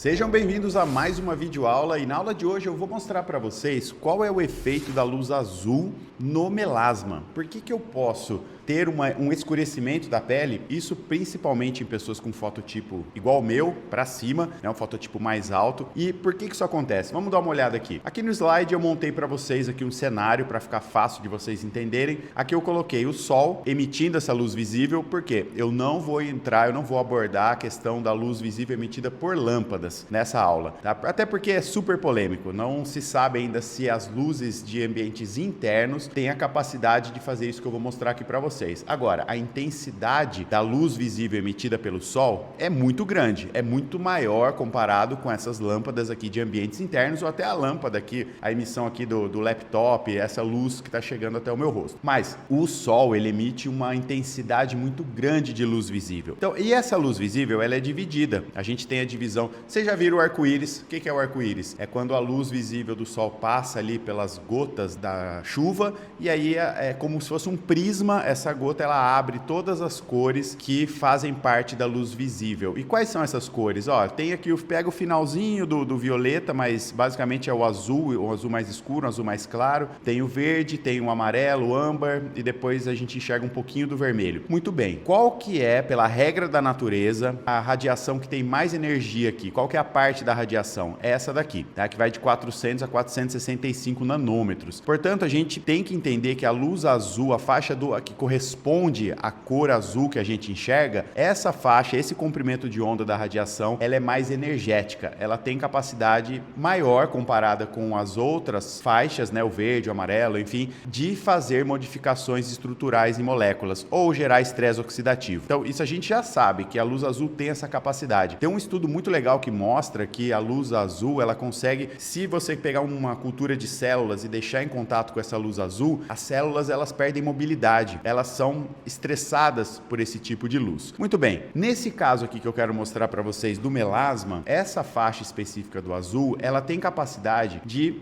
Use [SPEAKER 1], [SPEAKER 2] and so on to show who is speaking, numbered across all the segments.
[SPEAKER 1] Sejam bem-vindos a mais uma videoaula e na aula de hoje eu vou mostrar para vocês qual é o efeito da luz azul no melasma. Por que eu posso ter um escurecimento da pele, isso principalmente em pessoas com fototipo igual ao meu, para cima, né, um fototipo mais alto. E por que isso acontece? Vamos dar uma olhada aqui. Aqui no slide eu montei para vocês aqui um cenário para ficar fácil de vocês entenderem. Aqui eu coloquei o sol emitindo essa luz visível, porque eu não vou abordar a questão da luz visível emitida por lâmpadas nessa aula, tá? Até porque é super polêmico, não se sabe ainda se as luzes de ambientes internos têm a capacidade de fazer isso que eu vou mostrar aqui para vocês. Agora, a intensidade da luz visível emitida pelo sol é muito grande, é muito maior comparado com essas lâmpadas aqui de ambientes internos ou até a lâmpada aqui, a emissão aqui do laptop, essa luz que está chegando até o meu rosto. Mas o sol, ele emite uma intensidade muito grande de luz visível. Então, e essa luz visível, ela é dividida. A gente tem a divisão. Vocês já viram o arco-íris? O que é o arco-íris? É quando a luz visível do sol passa ali pelas gotas da chuva e aí é como se fosse um prisma. Essa gota ela abre todas as cores que fazem parte da luz visível. E quais são essas cores? Ó, tem aqui, pega o finalzinho do violeta, mas basicamente é o azul mais escuro, o azul mais claro. Tem o verde, tem o amarelo, o âmbar e depois a gente enxerga um pouquinho do vermelho. Muito bem. Qual que é, pela regra da natureza, a radiação que tem mais energia aqui? Qual que é a parte da radiação? É essa daqui, tá? Que vai de 400 a 465 nanômetros. Portanto, a gente tem que entender que a luz azul, a faixa que corresponde à cor azul que a gente enxerga, essa faixa, esse comprimento de onda da radiação, ela é mais energética, ela tem capacidade maior comparada com as outras faixas, né, o verde, o amarelo, enfim, de fazer modificações estruturais em moléculas ou gerar estresse oxidativo. Então, isso a gente já sabe que a luz azul tem essa capacidade. Tem um estudo muito legal que mostra que a luz azul, ela consegue, se você pegar uma cultura de células e deixar em contato com essa luz azul, as células elas perdem mobilidade, elas são estressadas por esse tipo de luz. Muito bem, nesse caso aqui que eu quero mostrar para vocês do melasma, essa faixa específica do azul, ela tem capacidade de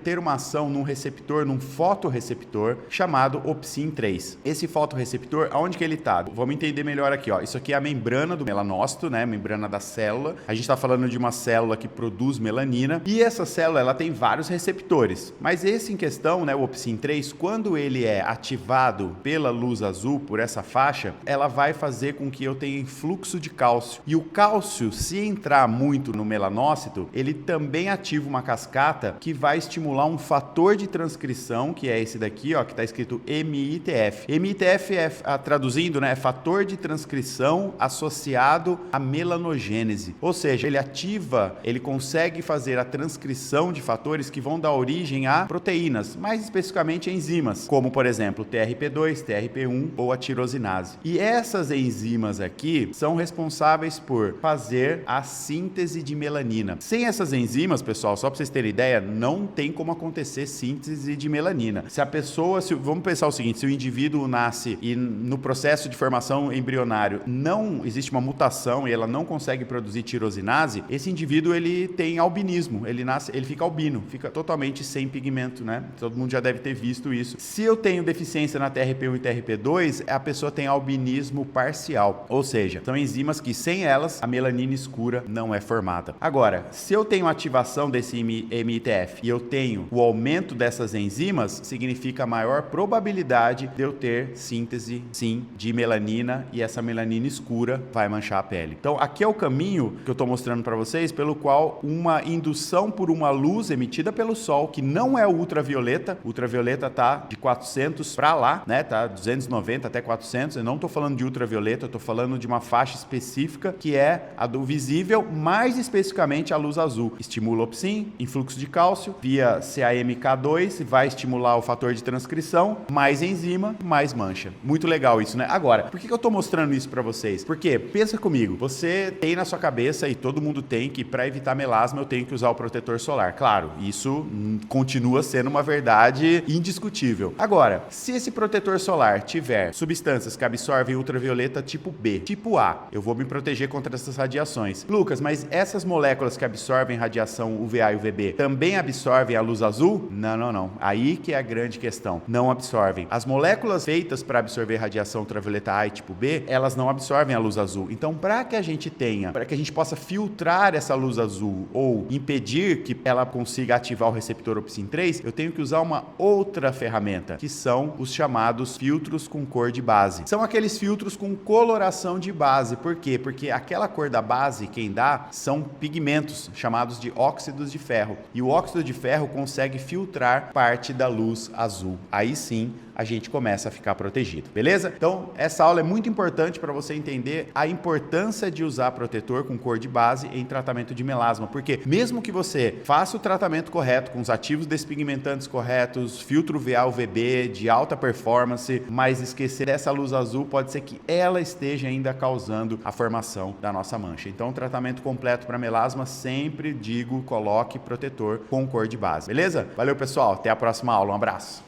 [SPEAKER 1] ter uma ação num receptor, num fotorreceptor chamado opsin-3. Esse fotorreceptor, aonde que ele está? Vamos entender melhor aqui, ó. Isso aqui é a membrana do melanócito, né? A membrana da célula. A gente está falando de uma célula que produz melanina e essa célula, ela tem vários receptores. Mas esse em questão, né, o opsin-3, quando ele é ativado pela luz azul, por essa faixa, ela vai fazer com que eu tenha influxo de cálcio. E o cálcio, se entrar muito no melanócito, ele também ativa uma cascata que vai estimular um fator de transcrição, que é esse daqui, ó, que está escrito MITF. MITF traduzindo, né, é fator de transcrição associado à melanogênese. Ou seja, ele consegue fazer a transcrição de fatores que vão dar origem a proteínas, mais especificamente enzimas, como por exemplo, TRP2, TRP1 ou a tirosinase. E essas enzimas aqui são responsáveis por fazer a síntese de melanina. Sem essas enzimas, pessoal, só para vocês terem ideia, não tem como acontecer síntese de melanina. Vamos pensar o seguinte, se o indivíduo nasce e no processo de formação embrionário não existe uma mutação e ela não consegue produzir tirosinase, esse indivíduo ele tem albinismo, ele fica albino, fica totalmente sem pigmento, né? Todo mundo já deve ter visto isso. Se eu tenho deficiência na TRP1 e TRP2, a pessoa tem albinismo parcial, ou seja, são enzimas que sem elas a melanina escura não é formada. Agora, se eu tenho ativação desse MITF e eu tenho o aumento dessas enzimas, significa maior probabilidade de eu ter síntese, sim, de melanina e essa melanina escura vai manchar a pele. Então, aqui é o caminho que eu estou mostrando para vocês, pelo qual uma indução por uma luz emitida pelo sol, que não é ultravioleta tá de 400 para lá, né, tá 290 até 400, eu não estou falando de ultravioleta, eu estou falando de uma faixa específica que é a do visível, mais especificamente a luz azul. Estimula opsin, influxo de cálcio, via CAMK2, vai estimular o fator de transcrição, mais enzima, mais mancha. Muito legal isso, né? Agora, por que eu estou mostrando isso para vocês? Porque, pensa comigo, você tem na sua cabeça, e todo mundo tem, que para evitar melasma eu tenho que usar o protetor solar. Claro, isso continua sendo uma verdade indiscutível. Agora, se esse protetor solar tiver substâncias que absorvem ultravioleta tipo B, tipo A, eu vou me proteger contra essas radiações. Lucas, mas essas moléculas que absorvem radiação UVA e UVB também absorvem a luz azul? Não, não, não. Aí que é a grande questão. Não absorvem. As moléculas feitas para absorver radiação ultravioleta A e tipo B, elas não absorvem a luz azul. Então, para que a gente possa filtrar essa luz azul ou impedir que ela consiga ativar o receptor opsin 3, eu tenho que usar uma outra ferramenta, que são os chamados filtros com cor de base. São aqueles filtros com coloração de base. Por quê? Porque aquela cor da base, quem dá, são pigmentos chamados de óxidos de ferro. E o óxido de ferro consegue filtrar parte da luz azul. Aí sim, a gente começa a ficar protegido, beleza? Então, essa aula é muito importante para você entender a importância de usar protetor com cor de base em tratamento de melasma, porque mesmo que você faça o tratamento correto, com os ativos despigmentantes corretos, filtro UVA, UVB de alta performance, mas esquecer dessa luz azul, pode ser que ela esteja ainda causando a formação da nossa mancha. Então, tratamento completo para melasma, sempre digo, coloque protetor com cor de base, beleza? Valeu, pessoal, até a próxima aula, um abraço!